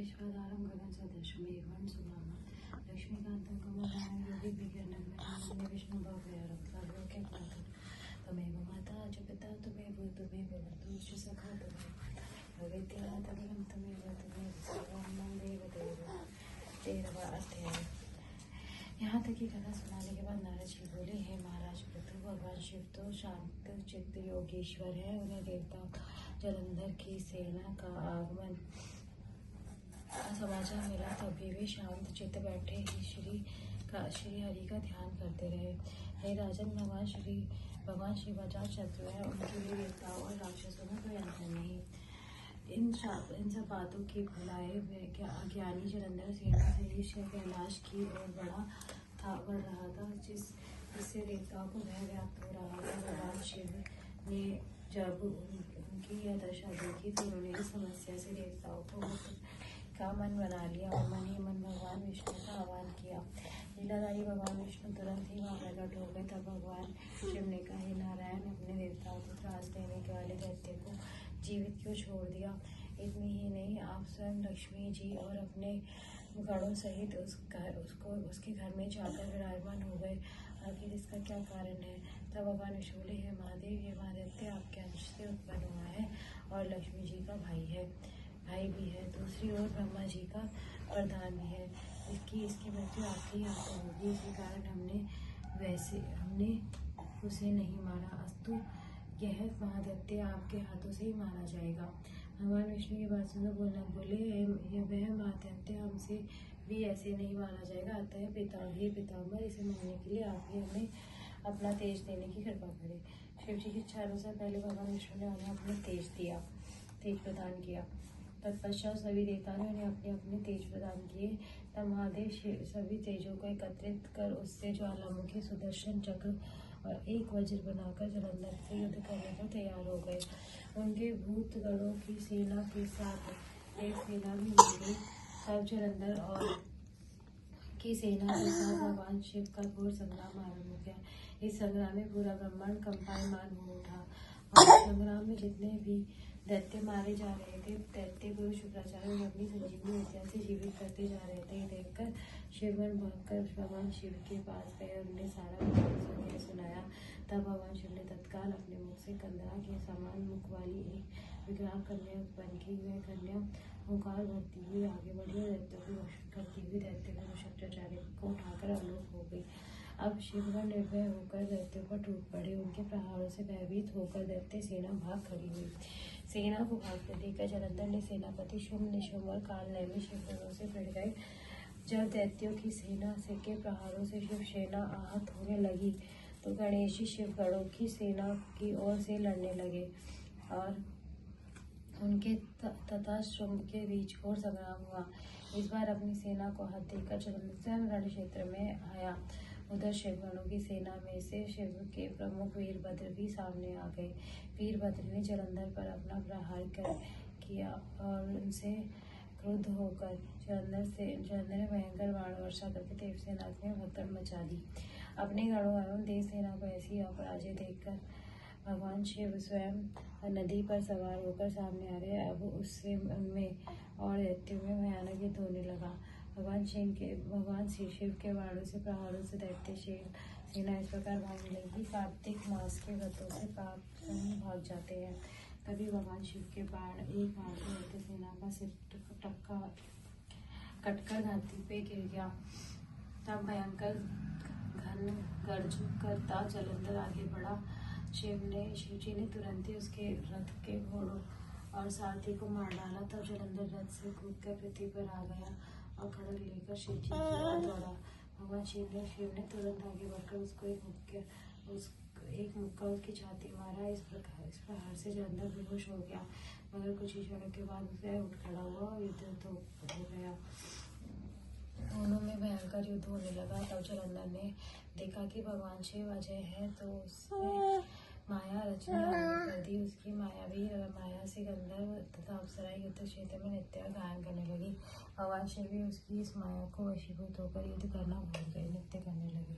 विश्वाधारं गगनसदृशं मेघवर्णं शुभांगं लक्ष्मीकान्तं कमलाकान्तं योगिभिर्नवनीतं विष्णुभवभयहरं सर्वलोकैकनाथं त्वमेव माता च पिता त्वमेव बन्धुश्च सखा त्वमेव विद्या तदिदं त्वमेव सर्वं देवदेव तेरवा अध्याय। यहाँ तक की कथा सुनाने के बाद नारद जी बोले, हे महाराज पृथु, भगवान शिव तो शांत चित्त योगेश्वर है। उन्हें देवता जलंधर की सेना का आगमन समाचार मिला, तभी वे शांत चित्त बैठे ही श्री हरि का ध्यान करते रहे। हे राजन, भगवान शिव अजात शत्रु है, उनके लिए देवताओं और राक्षसों में कोई अंतर नहीं। इन सब बातों की भुलाए अज्ञानी जलंधर सेना से ही कैलाश की ओर बढ़ रहा था, जिससे देवताओं को भय व्याप्त हो रहा था। भगवान शिव ने जब उनकी यह दशा देखी तो उन्होंने इस समस्या से देवताओं को का मन बना लिया और मन ही मन भगवान विष्णु का आह्वान किया। लीलाधारी भगवान विष्णु तुरंत ही वहाँ प्रकट हो गए। तब भगवान शिव ने कहा, हे नारायण, अपने देवताओं को त्रास देने के वाले दैत्य को जीवित क्यों छोड़ दिया? इतनी ही नहीं, आप स्वयं लक्ष्मी जी और अपने गणों सहित उसके घर में जाकर विराजमान हो गए। आखिर इसका क्या कारण है? तब भगवान विष्णु बोले, हे महादेव, ये महादैत्य आपके अंश से उत्पन्न हुआ है और लक्ष्मी जी का भाई भी है। दूसरी ओर ब्रह्मा जी का वरदान भी है। इसकी मृत्यु आपके हाथों होगी। इसी कारण हमने उसे नहीं मारा, अस्तु यह महादैत्य आपके हाथों से ही मारा जाएगा। भगवान विष्णु की बात सुनकर बोले, वह महादैत्य हमसे भी ऐसे नहीं मारा जाएगा। अतः पितामह, इसे मारने के लिए आप ही हमें अपना तेज देने की कृपा करें। शिव जी की इच्छा अनुसार पहले भगवान विष्णु ने उन्हें अपना तेज प्रदान किया। तत्पश्चात सभी देवताओं ने उन्हें अपने अपने तेज प्रदान किए। तब महादेव सभी तेजों को एकत्रित कर उससे ज्वालामुखी, सुदर्शन चक्र और एक वज्र बनाकर जलंधर से युद्ध करने को तैयार हो गए। उनके भूत गणों की सेना के साथ देव सेना भी मिल गई। तब जलंधर और की सेना के साथ भगवान शिव का घोर संग्राम आरंभ हो गया। इस संग्राम में पूरा ब्रह्मांड कंपायमान हो उठा और संग्राम में जितने भी दैत्य मारे जा रहे थे, दैत्य गुरु शुक्राचार्य उन्हें अपनी संजीवनी विद्या से जीवित करते जा रहे थे। देखकर शिवगण भागकर भगवान शिव के पास गए और उन्हें सारा सुनाया। तब भगवान शिव ने तत्काल अपने मुख से कंदरा के समान मुख वाली एक विकराल कन्या उत्पन्न की। वह कन्या ओंकार भरती हुई आगे बढ़ी और दैत्यों को भक्षण करती हुई दैत्य गुरु शुक्राचार्य को उठाकर अलोप हो गई। अब शिवगण निर्भय होकर दैत्यों पर टूट पड़े। उनके प्रहारों से भयभीत होकर दैत्य सेना भाग खड़ी हुई। सेना को भागते देखकर जलंधर ने सेनापति शुंभ, निशुंभ और कालनेमी शिवगणों से भिड़ गए। जब दैत्यों की सेना के प्रहारों से शिव सेना आहत होने लगी तो गणेशी शिवगणों की सेना की ओर से लड़ने लगे और उनके तथा शुंभ के बीच घोर संग्राम हुआ। इस बार अपनी सेना को हाथ देकर जलंधर स्वयं रण क्षेत्र में आया। उधर शिवगणों की सेना में से शिव के प्रमुख वीरभद्र भी सामने आ गए। वीरभद्र ने जलंधर पर अपना प्रहार किया और उनसे क्रुद्ध होकर जलंधर ने भयंकर बाण वर्षा करके देव सेना में भगदड़ मचा दी। अपने गणों एवं देव सेना को ऐसी अपराजय देखकर भगवान शिव स्वयं नदी पर सवार होकर सामने आ गए। अब उससे उनमें और दैत्यों में भयानक युद्ध होने लगा। भगवान शिव के बाणों से प्रहारों से दैत्य सेना इस प्रकार भागने लगी। कार्तिक मास के व्रतों से पाप भाग जाते हैं। तभी भगवान शिव के बाण एक बाण से दैत्य सेना का सिर कटकर धरती पे गिर गया। तब भयंकर घन गर्ज करता जलंधर आगे बढ़ा। शिव जी ने तुरंत ही उसके रथ के घोड़ों और सारथी को मार डाला। तब जलंधर रथ से कूदकर पृथ्वी पर आ गया और खड़ग लेकर शिव जी की ओर दौड़ा। भगवान शिव ने तुरंत आगे बढ़कर उसको एक मुक्का उसकी छाती मारा। इस प्रहार से जलंधर बेहोश हो गया, मगर कुछ ही क्षणों के बाद उसे उठ खड़ा हुआ और युद्ध हो गया। दोनों में भयंकर युद्ध होने लगा। तब जलंधर ने देखा कि भगवान शिव अजय है, तो उसने माया रचना आरंभ कर दी। उसकी माया से गंधर्व तथा अप्सराएं युद्ध क्षेत्र में नृत्य गायन करने लगी। भगवान शिव भी उसकी इस माया को वशीभूत होकर युद्ध करना भूल गए, नृत्य करने लगे।